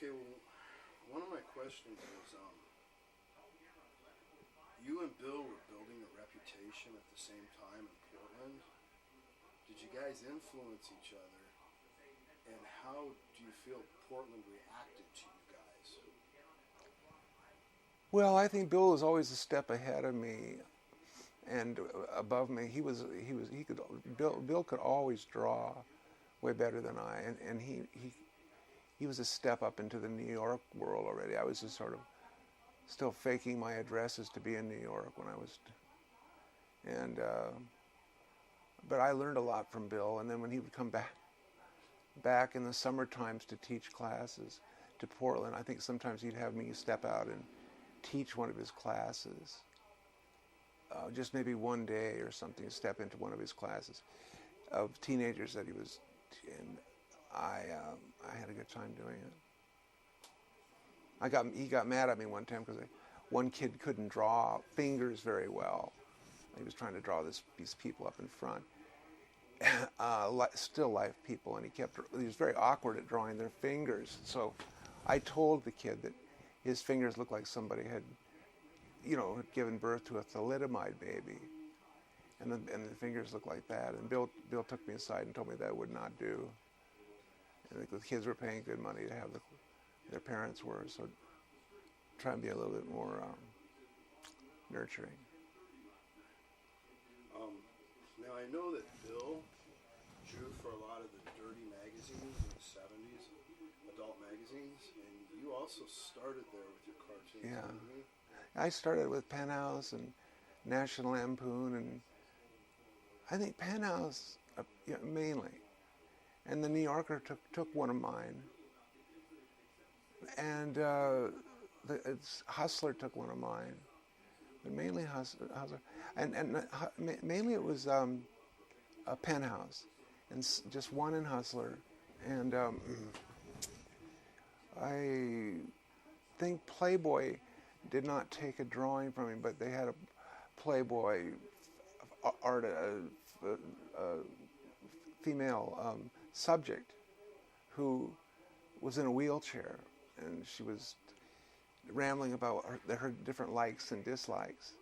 Okay, well, one of my questions is, you and Bill were building a reputation at the same time in Portland. Did you guys influence each other? And how do you feel Portland reacted to you guys? Well, I think Bill was always a step ahead of me and above me. He could Bill could always draw way better than I, and he was a step up into the New York world already. I was just sort of still faking my addresses to be in New York when I was, and but I learned a lot from Bill. And then when he would come back in the summer times to teach classes to Portland, I think sometimes he'd have me step out and teach one of his classes, just maybe one day or something, step into one of his classes of teenagers that he was, and I had a good time doing it. He got mad at me one time because one kid couldn't draw fingers very well. He was trying to draw these people up in front, still life people, and he was very awkward at drawing their fingers. So I told the kid that his fingers looked like somebody had given birth to a thalidomide baby, and the fingers looked like that. And Bill took me aside and told me that would not do. And the kids were paying good money to have their parents were, so try and be a little bit more nurturing. Now I know that Bill drew for a lot of the dirty magazines in the 70s, adult magazines, and you also started there with your cartoons, Yeah. didn't you? I started with Penthouse and National Lampoon, and I think Penthouse mainly, and the New Yorker took one of mine, and Hustler took one of mine, but mainly Hustler, and mainly it was a Penthouse, and just one in Hustler, and I think Playboy did not take a drawing from him, but they had a Playboy art, female subject who was in a wheelchair, and she was rambling about her different likes and dislikes.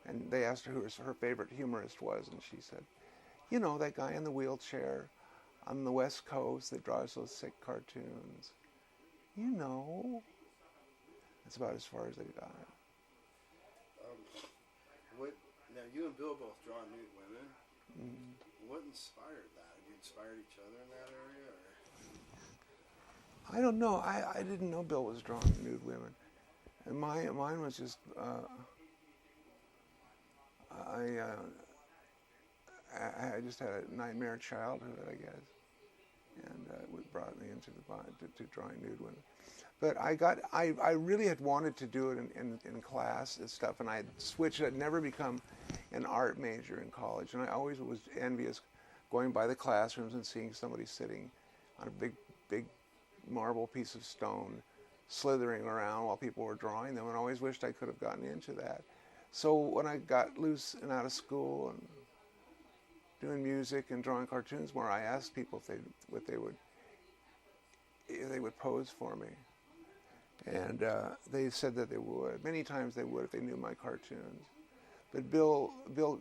And they asked her who her favorite humorist was, and she said, that guy in the wheelchair on the West Coast that draws those sick cartoons. That's about as far as they got. Now you and Bill both draw nude women. Mm. What inspired that? Have you inspired each other in that area? Or? I don't know. I didn't know Bill was drawing nude women, and mine was just I just had a nightmare childhood, I guess, and it brought me into to drawing nude women. But I really had wanted to do it in class and stuff, and I had switched. I'd never become an art major in college, and I always was envious going by the classrooms and seeing somebody sitting on a big marble piece of stone, slithering around while people were drawing them, and I always wished I could have gotten into that. So when I got loose and out of school and doing music and drawing cartoons more, I asked people if they would pose for me. And they said that they would. Many times they would if they knew my cartoons. But Bill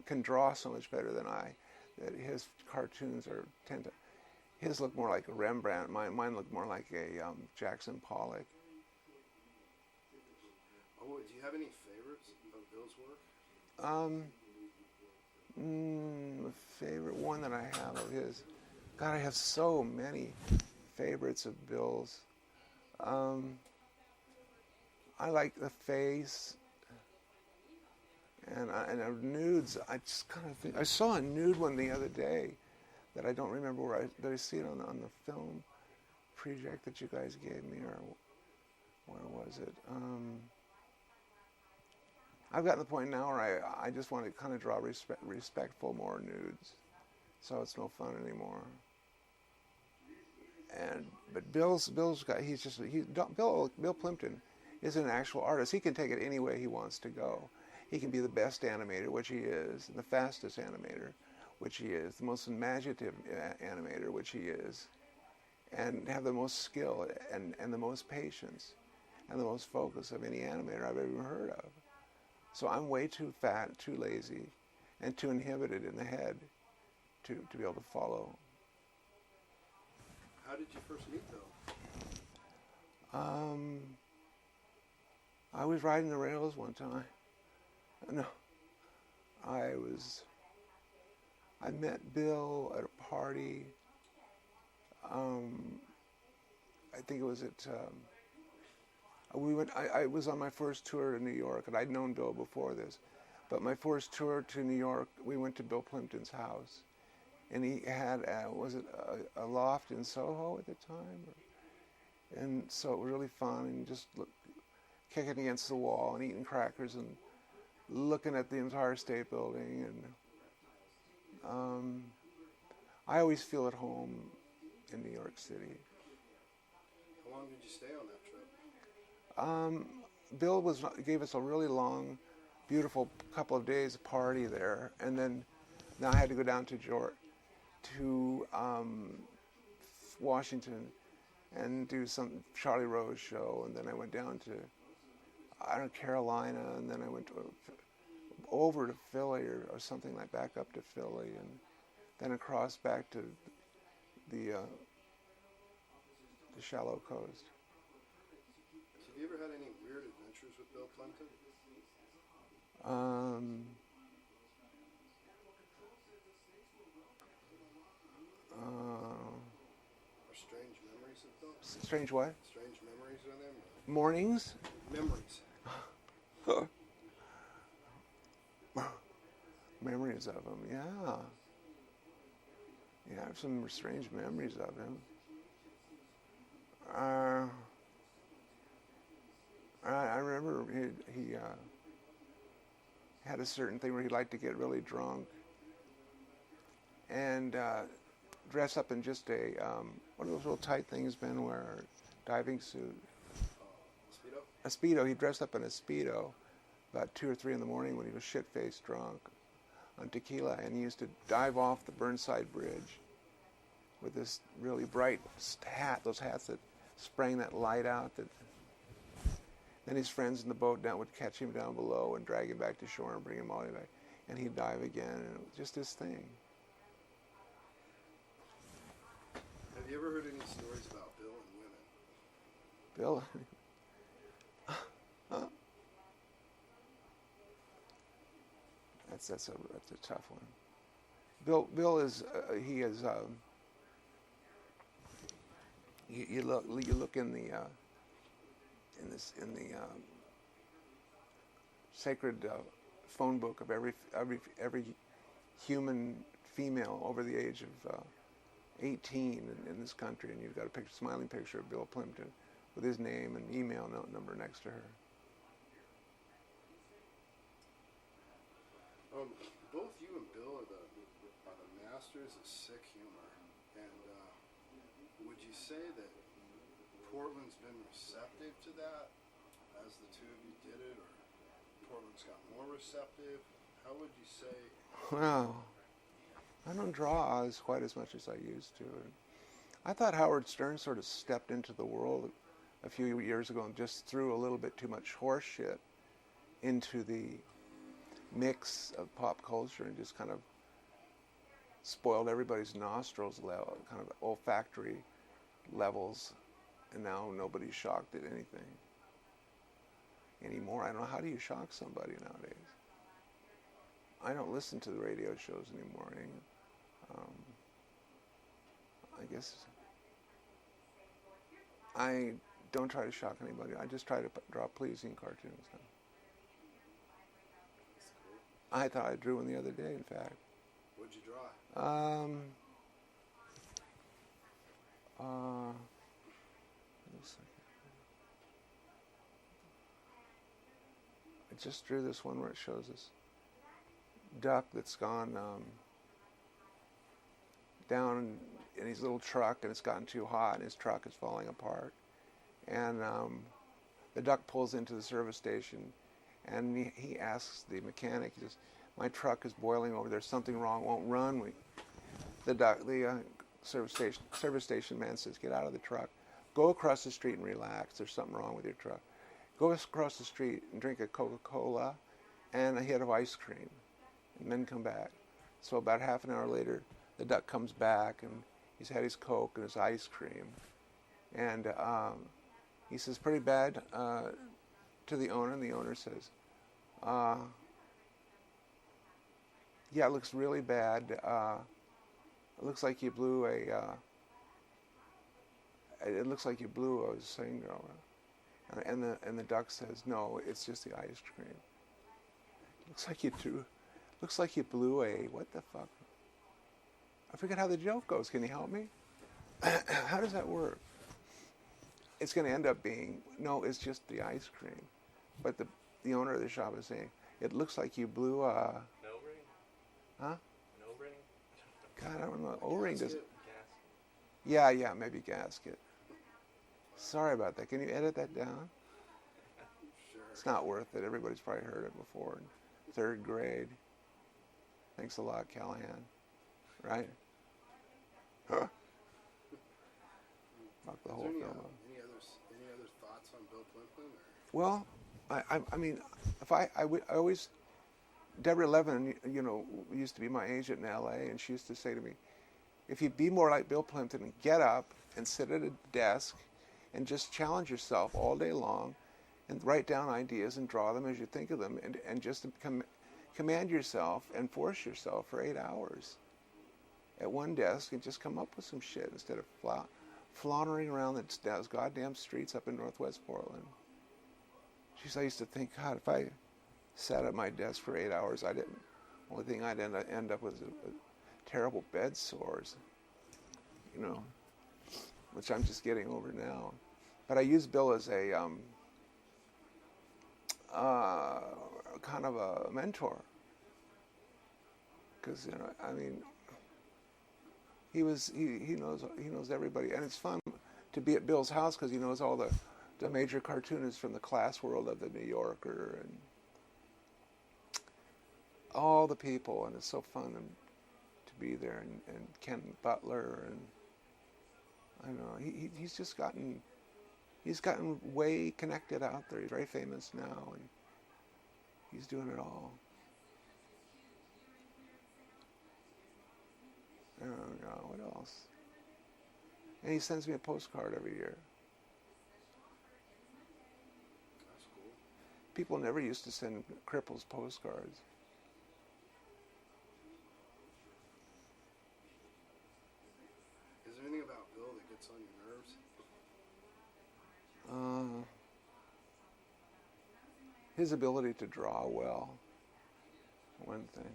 can draw so much better than I that his cartoons his look more like a Rembrandt. Mine look more like a Jackson Pollock. Oh, do you have any favorites of Bill's work? The favorite one that I have of his. God, I have so many favorites of Bill's. I like the face, and nudes. I just kind of think I saw a nude one the other day that I don't remember where did I see it on the film project that you guys gave me, or where was it? I've gotten to the point now where I just want to kind of draw respectful more nudes, so it's no fun anymore. But Bill's got Bill Plympton is an actual artist. He can take it any way he wants to go. He can be the best animator, which he is, the fastest animator, which he is, the most imaginative animator, which he is, and have the most skill and the most patience and the most focus of any animator I've ever heard of. So I'm way too fat, too lazy, and too inhibited in the head to be able to follow. How did you first meet Bill? I was riding the rails one time. No, I met Bill at a party. I think it was at, I was on my first tour to New York, and I'd known Bill before this. But my first tour to New York, we went to Bill Plympton's house. And he had, a loft in Soho at the time? And so it was really fun, and just kicking against the wall and eating crackers and looking at the Empire State Building. And I always feel at home in New York City. How long did you stay on that trip? Bill gave us a really long, beautiful couple of days party there, and then I had to go down to Washington and do some Charlie Rose show, and then I went down to Carolina, and then I went over to Philly or something like back up to Philly, and then across back to the shallow coast. Have you ever had any weird adventures with Bill Plympton? Or strange memories of Bill? Strange what? Strange memories with him? Mornings? Memories. Memories of him, yeah. Yeah, I have some strange memories of him. I remember he had a certain thing where he liked to get really drunk and dress up in just a, what are those little tight things Ben wear? Diving suit. Speedo? A Speedo. He dressed up in a Speedo about 2 or 3 in the morning when he was shit-faced drunk on tequila, and he used to dive off the Burnside Bridge with this really bright hat, those hats that sprang that light out. Then his friends in the boat down would catch him down below and drag him back to shore and bring him all the way back, and he'd dive again, and it was just his thing. Have you ever heard any stories about Bill and women? Bill? That's a tough one. Bill is he is you look in the sacred phone book of every human female over the age of 18 in this country, and you've got a smiling picture of Bill Plympton with his name and email number next to her. Both you and Bill are the masters of sick humor, and would you say that Portland's been receptive to that as the two of you did it, or Portland's got more receptive? How would you say? Well, I don't draw quite as much as I used to. I thought Howard Stern sort of stepped into the world a few years ago and just threw a little bit too much horse shit into the mix of pop culture and just kind of spoiled everybody's nostrils level, kind of olfactory levels, and now nobody's shocked at anything anymore. I don't know, how do you shock somebody nowadays? I don't listen to the radio shows anymore. I guess I don't try to shock anybody. I just try to draw pleasing cartoons now. I thought I drew one the other day, in fact. What'd you draw? I just drew this one where it shows this duck that's gone down in his little truck, and it's gotten too hot, and his truck is falling apart. And the duck pulls into the service station, and he asks the mechanic, he says, "My truck is boiling over. There's something wrong. Won't run." The service station man says, get out of the truck, go across the street and relax. There's something wrong with your truck. Go across the street and drink a Coca-Cola and a hit of ice cream, and then come back. So about half an hour later, the duck comes back, and he's had his Coke and his ice cream. And he says, pretty bad to the owner, and the owner says, yeah, it looks really bad. It looks like you blew a signal. And the duck says, no, it's just the ice cream. Looks like you blew a, what the fuck? I forget how the joke goes. Can you help me? How does that work? It's going to end up being, no, it's just the ice cream. But the owner of the shop is saying, it looks like you blew a... No ring? Huh? No ring? God, I don't know. O-ring does... Gasket. Yeah, maybe gasket. Sorry about that. Can you edit that down? Sure. It's not worth it. Everybody's probably heard it before in 3rd grade. Thanks a lot, Calahan. Right? Huh? Fuck the whole Is there film. any other thoughts on Bill Plympton? Well, I mean, if I always, Deborah Levin, used to be my agent in L.A., and she used to say to me, if you be more like Bill Plympton and get up and sit at a desk and just challenge yourself all day long and write down ideas and draw them as you think of them and just command yourself and force yourself for 8 hours at one desk and just come up with some shit instead of floundering around those goddamn streets up in Northwest Portland. She said, I used to think, God, if I sat at my desk for 8 hours, only thing I'd end up with is a terrible bed sores, which I'm just getting over now. But I use Bill as a kind of a mentor, because I mean, he knows everybody, and it's fun to be at Bill's house because he knows all the major cartoonists from the class world of the New Yorker and all the people, and it's so fun to be there, and Ken Butler, and I don't know, he's gotten way connected out there. He's very famous now, and he's doing it all. I don't know, what else? And he sends me a postcard every year. That's cool. People never used to send cripples postcards. Is there anything about Bill that gets on your nerves? His ability to draw well, one thing.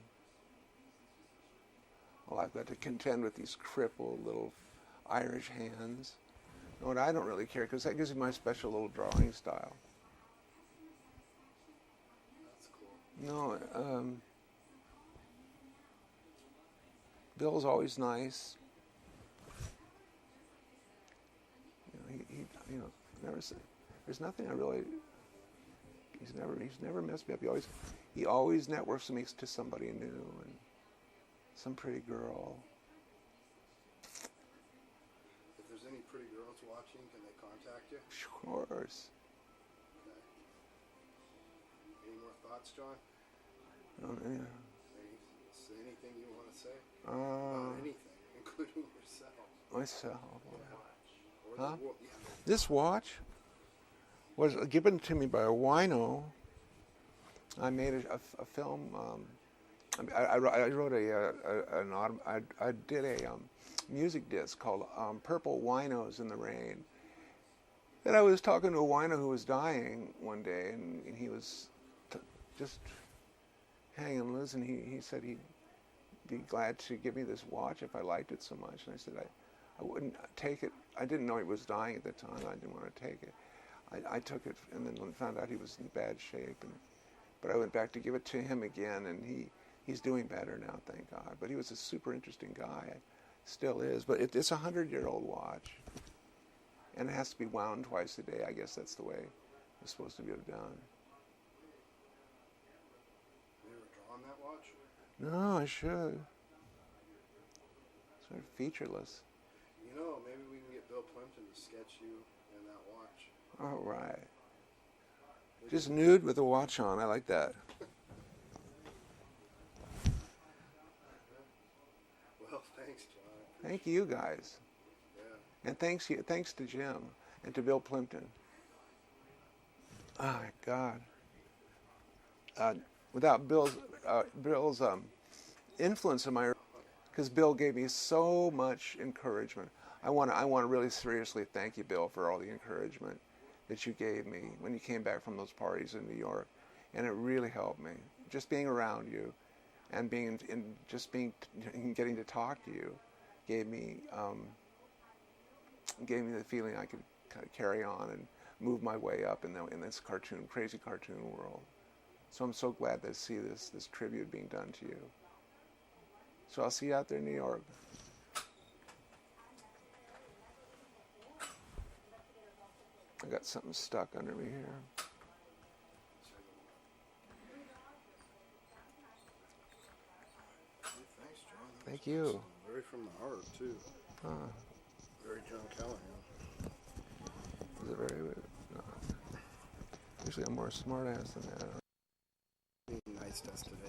Well, I've got to contend with these crippled little Irish hands. But I don't really care because that gives me my special little drawing style. That's cool. No, Bill's always nice. He never say. There's nothing I really. He's never messed me up. He always networks me to somebody new and some pretty girl. If there's any pretty girls watching, can they contact you? Of course. Okay. Any more thoughts, John? Yeah. Anything you want to say? About anything, including yourself. Myself. Or Huh? the world. Yeah. This watch was given to me by a wino. I made a film. I did a music disc called "Purple Winos in the Rain." And I was talking to a wino who was dying one day, and he was just hanging loose, and he said he'd be glad to give me this watch if I liked it so much. And I said I wouldn't take it. I didn't know he was dying at the time. I didn't want to take it. I took it, and then found out he was in bad shape. But I went back to give it to him again, and he's doing better now, thank God. But he was a super interesting guy, still is. But it's a 100-year-old watch, and it has to be wound twice a day. I guess that's the way it's supposed to be done. You ever drawn that watch? No, I should. Sort of featureless. You know, maybe we can get Bill Plympton to sketch you in that watch. All right. Just nude with a watch on. I like that. Well, thanks, John. Thank you guys. Yeah. And thanks to Jim and to Bill Plympton. Oh, my God. Without Bill's influence in my, because Bill gave me so much encouragement. I want to really seriously thank you, Bill, for all the encouragement that you gave me when you came back from those parties in New York, and it really helped me. Just being around you, and getting to talk to you, gave me the feeling I could kind of carry on and move my way up in this crazy cartoon world. So I'm so glad to see this tribute being done to you. So I'll see you out there in New York. I got something stuck under me here. Thanks, John. Thank you. Very from the heart, too. Very John Calahan. Is it very? Usually I'm more smart ass than that. Nice test today.